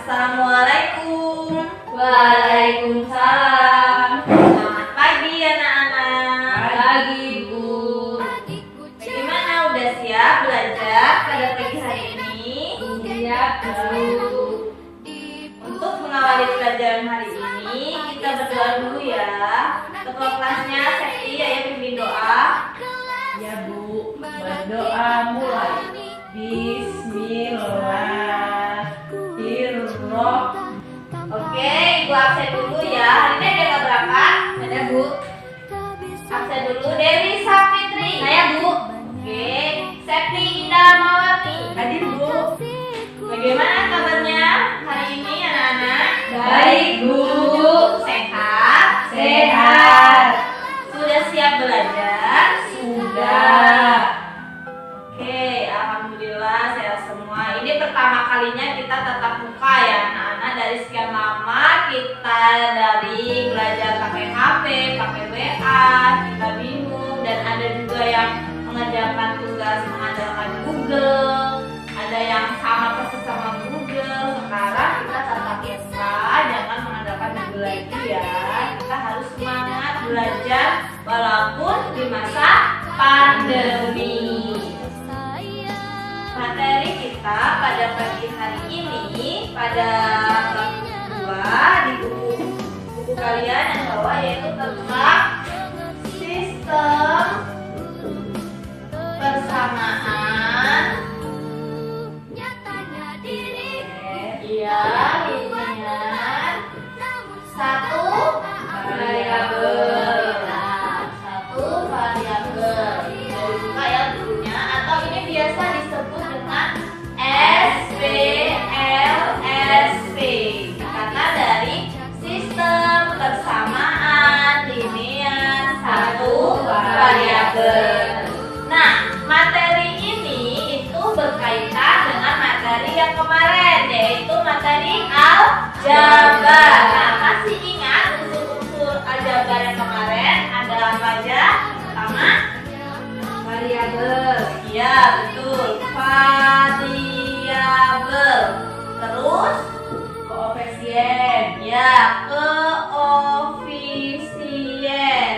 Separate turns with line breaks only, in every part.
Assalamualaikum.
Waalaikumsalam.
Selamat pagi anak-anak.
Pagi Bu.
Bagaimana, udah siap belajar pada pagi hari ini?
Siap Bu.
Untuk mengawali pelajaran hari ini, kita berdoa dulu ya. Ketua kelasnya Septi, Ayah pimpin doa.
Ya Bu, berdoa mulai. Bismillahirrahmanirrahim.
Oke, Ibu absen dulu ya. Hari ini ada yang nggak berangkat?
Ada Bu.
Absen dulu. Dewi Sapitri.
Saya Bu.
Oke. Septi Indah Mawati.
Hadir Bu.
Bagaimana kabarnya hari ini anak-anak?
Baik Bu.
Sehat?
Sehat.
Sudah siap belajar?
Sudah.
Oke, alhamdulillah sehat semua. Ini pertama kalinya kita tatap muka ya anak-anak. Dari sekian lama kita dari belajar pakai HP, pakai WA, kita bingung, dan ada juga yang mengerjakan tugas mengandalkan Google, ada yang sama persis sama Google. Sekarang kita tatap muka, jangan mengandalkan Google lagi ya. Kita harus semangat belajar walaupun di masa pandemi. Materi kita pada pagi hari ini pada bab 2 di buku kalian yang bawah, yaitu tentang sistem persamaan. Iya, dengan satu variabel. Satu variabel. Dari buka ya bukunya, atau ini biasa disebut dengan SPLSP, karena dari sistem persamaan linear satu variabel. Nah, materi ini itu berkaitan dengan materi yang kemarin, yaitu materi aljabar. Nah, masih ingat unsur-unsur aljabar yang kemarin ada apa aja? Pertama, variabel. Iya, betul. Variabel. Terus koefisien. Ya, koefisien.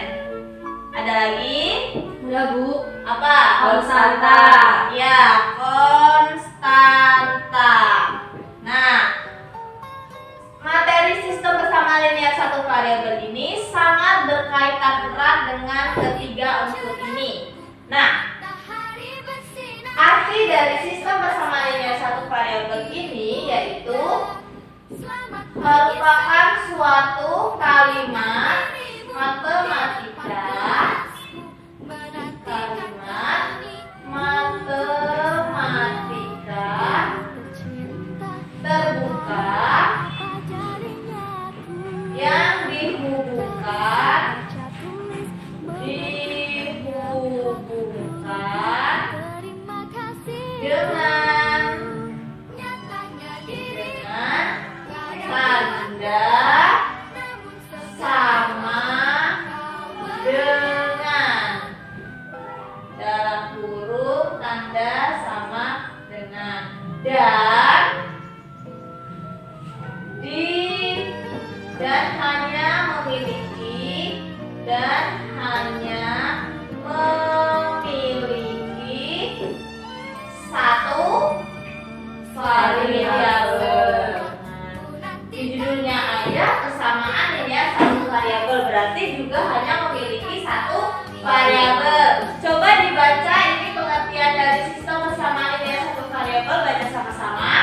Ada lagi?
Udah Bu.
Apa?
Konstanta.
Ya, konstanta. Nah, materi sistem persamaan linear satu variabel ini sangat berkaitan erat dengan ketiga unsur ini. Nah, arti dari sistem persamaan linear satu variabel ini yaitu merupakan suatu kalimat matematika terbuka yang dihubungkan dengan tanda sama dengan, dalam huruf tanda sama dengan, dan hanya memiliki satu variabel. Di judulnya aja persamaan linear satu variabel, berarti juga hanya memiliki satu variabel. Coba dibaca ini pengertian dari sistem persamaan linear satu variabel, baca sama-sama.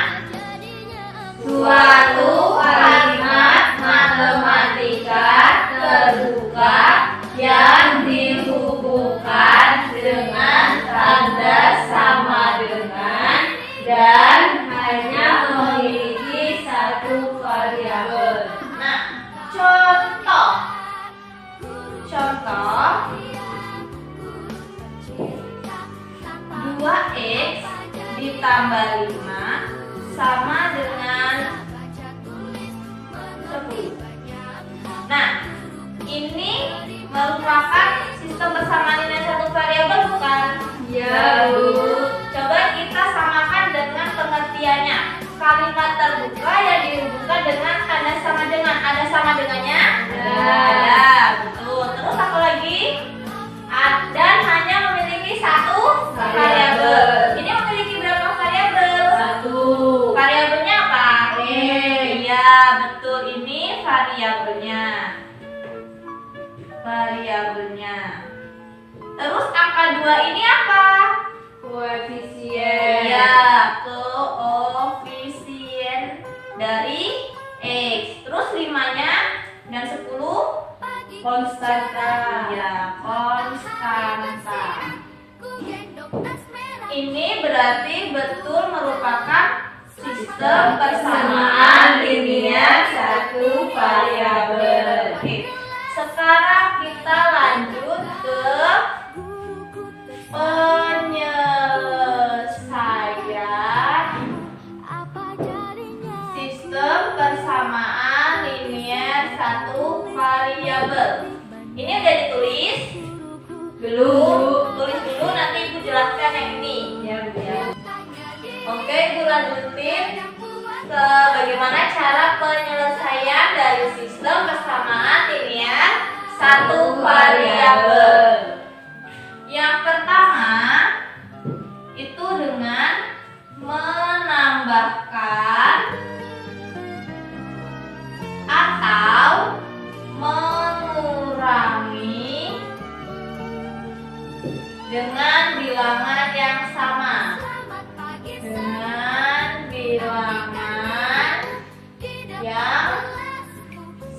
Suatu kalimat matematika terbuka yang dihubungkan dengan tanda sama dengan dan
hanya memiliki satu variabel.
Nah, contoh 2x ditambah 5 sama dengan 10. Nah, ini merupakan sistem persamaan linear satu variabel bukan?
Ya, Bu.
Coba kita samakan dengan pengertiannya. Kalimat terbuka yang dihubungkan dengan tanda sama dengan. Ada sama dengannya? Ada, betul. Terus apa lagi? Dan hanya memiliki satu variabel. Ini memiliki berapa variabel?
Satu.
Variabelnya apa? Iya, betul. Ini variabelnya. Terus angka 2 ini apa?
Koefisien.
Iya, koefisien dari X. Terus 5-nya dan 10
Konstanta.
ya, konstanta. Ini berarti betul merupakan sistem persamaan linear satu variabel. Oke. Sekarang kita lanjut ke penyelesaian sistem persamaan linear satu variabel. Ini udah ditulis?
Belum.
Tulis dulu, nanti Ibu jelaskan yang ini.
Ya, Bu, ya.
Oke, Ibu lanjutin ke bagaimana cara penyelesaian dari sistem persamaan linear satu variabel. Yang pertama itu dengan menambahkan atau mengurangi dengan bilangan yang sama. Dengan bilangan yang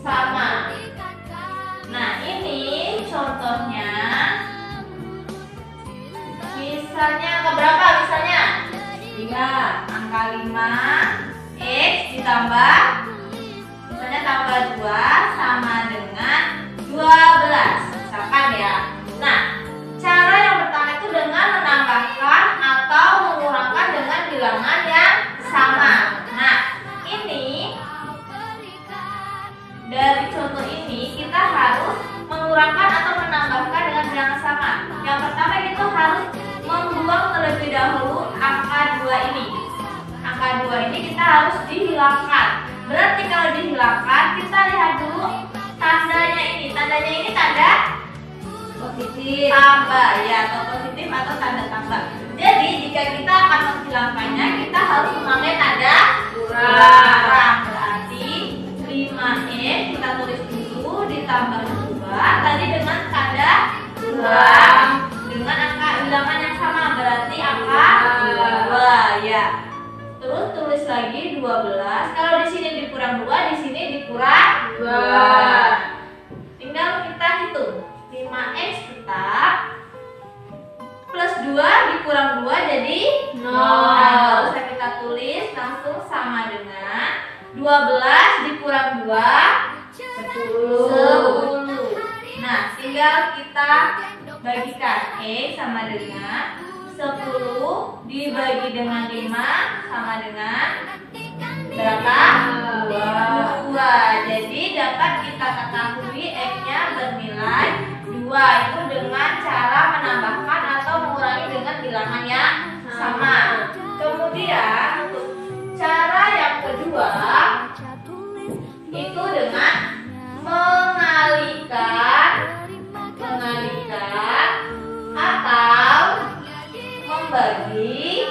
sama. Nah, ini contohnya. Misalnya angka berapa misalnya?
3.
Angka 5 X ditambah misalnya tambah 2 sama dengan 12 misalkan ya. Nah, cara yang pertama itu dengan menambahkan atau mengurangkan dengan bilangan yang sama. Nah, ini dari contoh ini kita harus mengurangkan atau menambahkan dengan bilangan sama. Yang pertama kita harus membuang terlebih dahulu angka 2 ini. Angka 2 ini kita harus dihilangkan. Berarti kalau dihilangkan, kita lihat dulu tandanya ini. Tandanya ini tanda
Positif.
tambah ya, atau positif atau tanda tambah. Jadi jika kita akan menghilangkannya, kita harus memakai tanda kurang. Berarti 5x kita tulis dulu ditambah 2 tadi dengan tanda kurang dengan angka bilangan yang sama, berarti angka 2 ya. Terus tulis lagi 12. Kalau di sini dikurang 2, di sini dikurang 2. Tinggal kita hitung. 5x tetap plus 2 dikurang 2 jadi 0. Nah, gak usah kita tulis, langsung sama dengan 12 dikurang 2 10. Nah, tinggal kita bagikan. X sama dengan 10 dibagi dengan 5 sama dengan berapa? 2. Jadi dapat kita ketahui X-nya bernilai 2 itu dengan cara menambahkan atau mengurangi dengan bilangan yang sama. Kemudian untuk cara yang kedua itu dengan mengalihkan atau membagi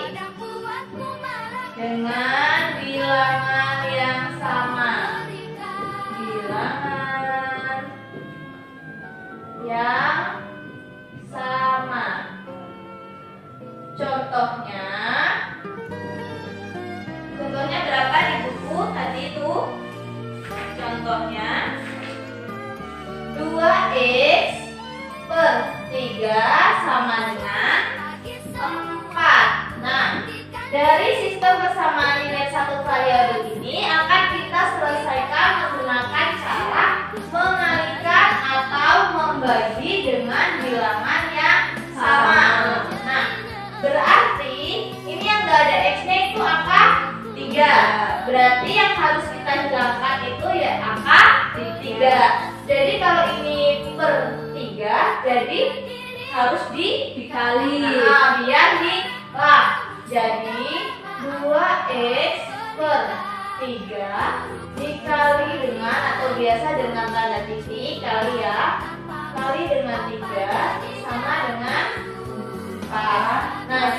dengan bilangan yang sama. Bilangan yang 3. Jadi kalau ini per 3, jadi harus
Dikali.
nah, biar lah. Jadi 2x per 3 dikali dengan, atau biasa dengan tanda titik kali ya, kali dengan 3 sama dengan 4. Nah,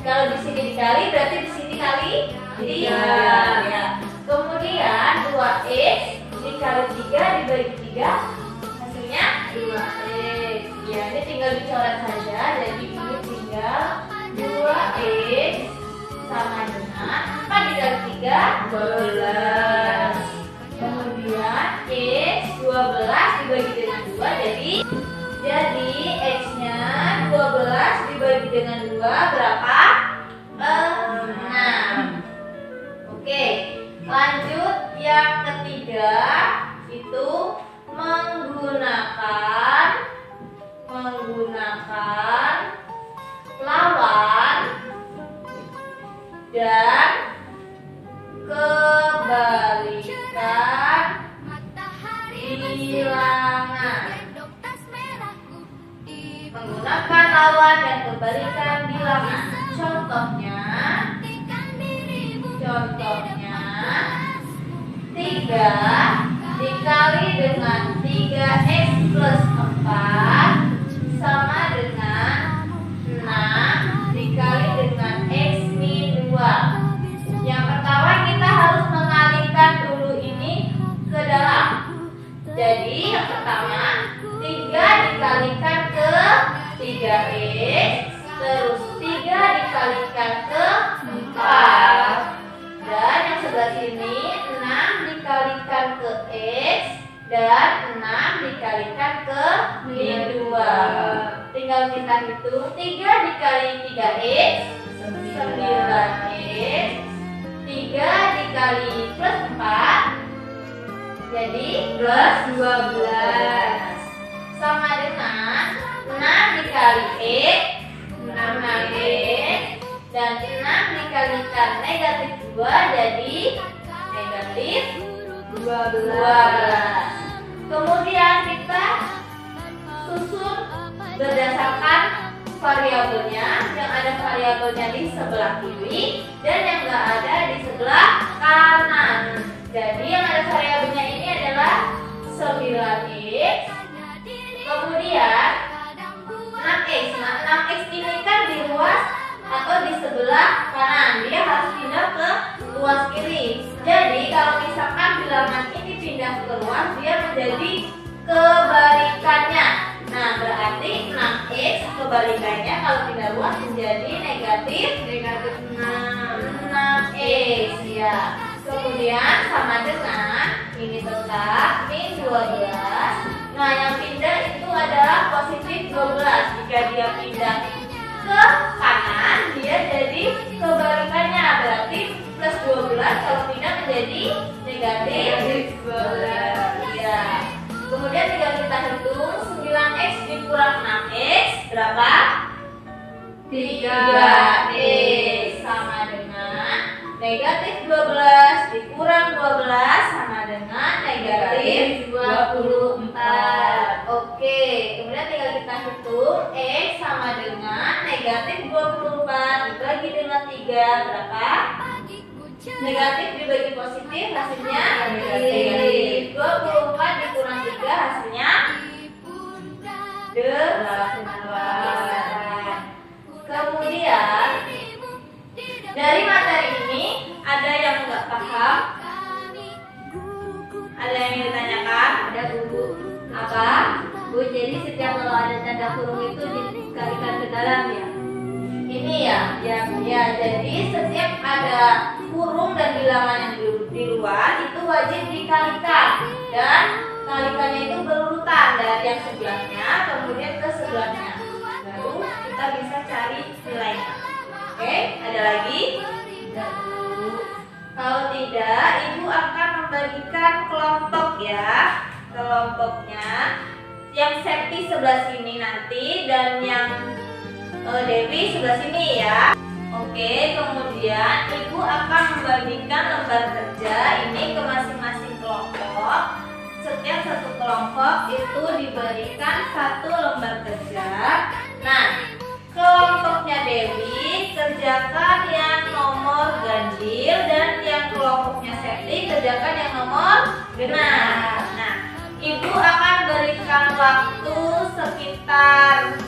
kalau di sini dikali berarti di sini kali 3 ya. Kemudian 2x dikali 3 dibagi 3 hasilnya 2x. Ya, ini tinggal dicoret saja. Jadi ini tinggal 2x sama dengan 4 dikali 3 12. Kemudian x 12 dibagi dengan 2 jadi x-nya 12 dibagi dengan 2 berapa? 6. Oke, lanjut yang ketiga itu menggunakan lawan dan kebalikan bilangan. Menggunakan lawan dan kebalikan bilangan. Contohnya 3 dikali dengan 3x plus 4 sama dengan 6 dikali dengan x min 2. Yang pertama kita harus mengalihkan dulu ini ke dalam. Jadi yang pertama 3 dikalikan ke 3x, terus 3 dikalikan ke 4. Dan yang sebelah sini 6 dikalikan ke x dan 6 dikalikan ke min 2. Tinggal kita hitung 3 dikali 3x 9x, 3 dikali plus 4 jadi plus 12 sama dengan 6 dikali x 6x dan 6 dikalikan negatif 2 jadi negatif 12. Kemudian kita susun berdasarkan variabelnya. Yang ada variabelnya di sebelah kiri dan yang enggak ada di sebelah kanan. Jadi yang ada variabelnya ini adalah 9x. Kemudian 6x. Nah, 6x ini kan di luas atau di sebelah kanan. Dia harus pindah ke luas kiri. Jadi kalau misalkan bilangan ini pindah ke luas, dia menjadi kebalikannya. Nah, berarti 6x kebalikannya kalau pindah luas menjadi negatif 6x ya. Kemudian sama dengan ini tetap min 12. Nah, yang pindah itu adalah positif 12. Jika dia pindah ke kanan, dia jadi kebalikannya, berarti plus 12 kalau pindah menjadi negatif 12 ya. Kemudian tinggal kita hitung 9x dikurang 6x berapa? 3x sama dengan negatif 12 dikurang 12 sama dengan negatif 24. Oke, kemudian tinggal kita hitung x sama dengan negatif 24 dibagi dengan 3 berapa? Negatif dibagi positif hasilnya negatif. 24 dikurang 3 hasilnya 8. Kemudian dari materi ini ada yang nggak paham? Ada yang ditanyakan?
Ada Bu.
Apa?
Bu, jadi setiap kalau ada tanda kurung itu dikalikan ke dalam ya?
Ini ya, jadi setiap ada kurung dan bilangan yang di luar itu wajib dikalikan dan kalikannya itu berurutan dari yang sebelahnya kemudian ke sebelahnya, baru kita bisa cari nilainya. Oke, ada lagi?
Tidak Bu.
Kalau tidak, ibu akan membagikan kelompok ya, kelompoknya yang Septi sebelah sini nanti dan yang Dewi sebelah sini ya. Oke, kemudian ibu akan membagikan lembar kerja ini ke masing-masing kelompok. Setiap satu kelompok itu diberikan 1 lembar kerja. Nah, kelompoknya Dewi kerjakan yang nomor ganjil dan yang kelompoknya Septi kerjakan yang nomor genap. Nah, Ibu akan berikan waktu sekitar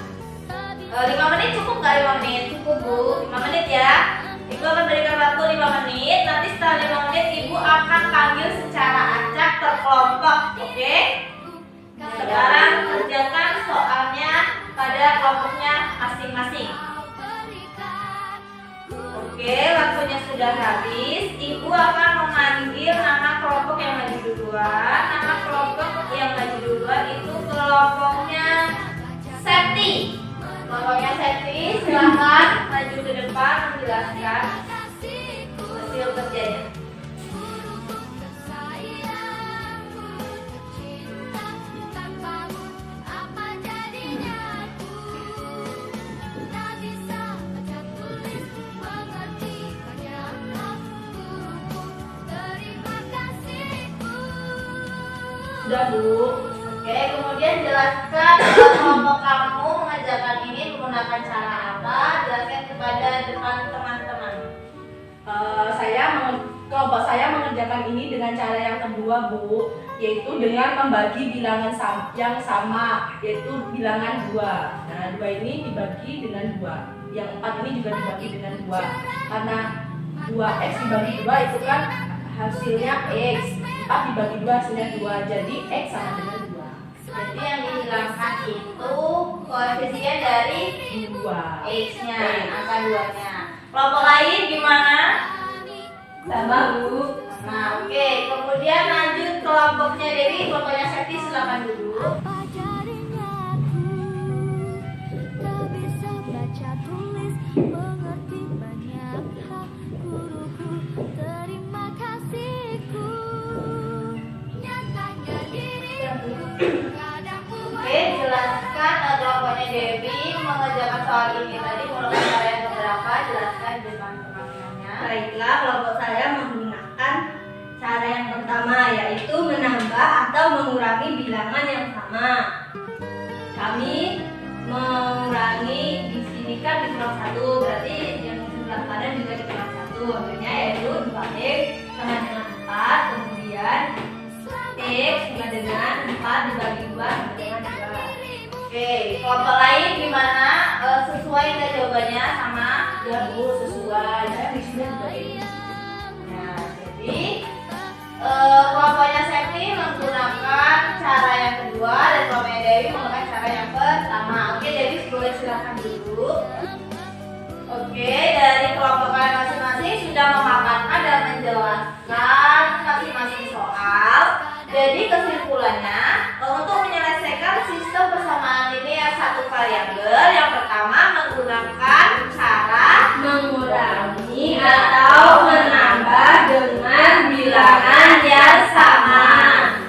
5 menit. Cukup nggak 5 menit? Cukup Bu, 5 menit ya. Ibu akan berikan waktu 5 menit. Nanti setelah 5 menit Ibu akan panggil secara acak per kelompok. Oke? Sekarang kerjakan soalnya pada kelompoknya masing-masing. Oke, waktunya sudah habis. Ibu akan memanggil nama kelompok yang maju duluan. Nama kelompok yang maju duluan itu kelompoknya Septi. Kelompoknya Septi, silakan maju ke depan menjelaskan hasil kerjanya. Sudah Bu. Oke, kemudian jelaskan kelompok kamu mengerjakan ini menggunakan cara apa? Jelaskan kepada depan teman-teman.
Kelompok saya mengerjakan ini dengan cara yang kedua Bu, yaitu dengan membagi bilangan yang sama, yaitu bilangan 2. Nah 2 ini dibagi dengan 2, yang 4 ini juga dibagi dengan 2. Karena 2x dibagi 2 itu kan hasilnya x, 4 dibagi 2 hasilnya 2, jadi x sama dengan 2.
Jadi yang dihilangkan itu koefisien dari
2
x-nya, angka 2-nya. Kelompok lain gimana?
Sama Bu.
Nah, oke. Kemudian lanjut kelompoknya Dewi, kelompoknya Septi silakan dulu. Oke, jelaskan kelompoknya Dewi mengerjakan soal ini tadi menggunakan cara yang keberapa? Jelaskan di depan teman-temannya.
Baiklah, kelompok saya menggunakan cara yang pertama, yaitu menambah atau mengurangi bilangan yang sama. Kami mengurangi di sini kan di kelas 1, berarti yang sebelah kanan juga di kelas 1. Akhirnya yaitu 2x sama dengan 4, kemudian x sama dengan 4 dibagi 2 sama dengan 2.
Oke, kelompok lain gimana? Sesuai nggak jawabannya sama?
Ya Bu, sesuai. Saya di sini juga ini.
Nah, jadi kelompoknya Septi menggunakan cara yang kedua dan kelompoknya Dewi menggunakan cara yang pertama. Oke, Dewi boleh silakan dulu. Oke, dari kelompok kalian masing-masing sudah memaparkan dan menjelaskan masing-masing soal. Jadi kesimpulannya, untuk menyelesaikan sistem persamaan linear satu variabel, yang pertama menggunakan cara
Mengurangi atau menambah dengan bilangan yang sama.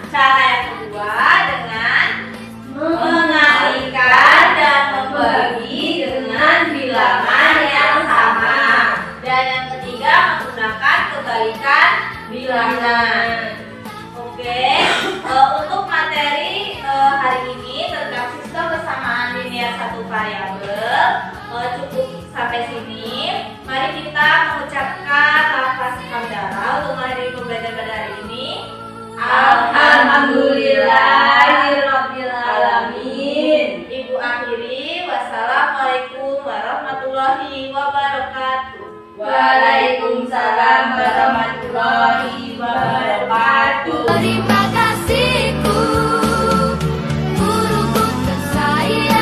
Cara yang kedua dengan mengalihkan dan membagi dengan bilangan yang sama. Dan yang ketiga menggunakan kebalikan bilangan. Oke, untuk materi hari ini tentang sistem persamaan linear satu variabel cukup sampai sini. Mari kita mengucapkan lafaz hamdalah untuk mengakhiri pembelajaran pada hari ini.
Alhamdulillahirabbil alamin.
Ibu akhiri, wassalamualaikum warahmatullahi wabarakatuh.
Waalaikumsalam warahmatullahi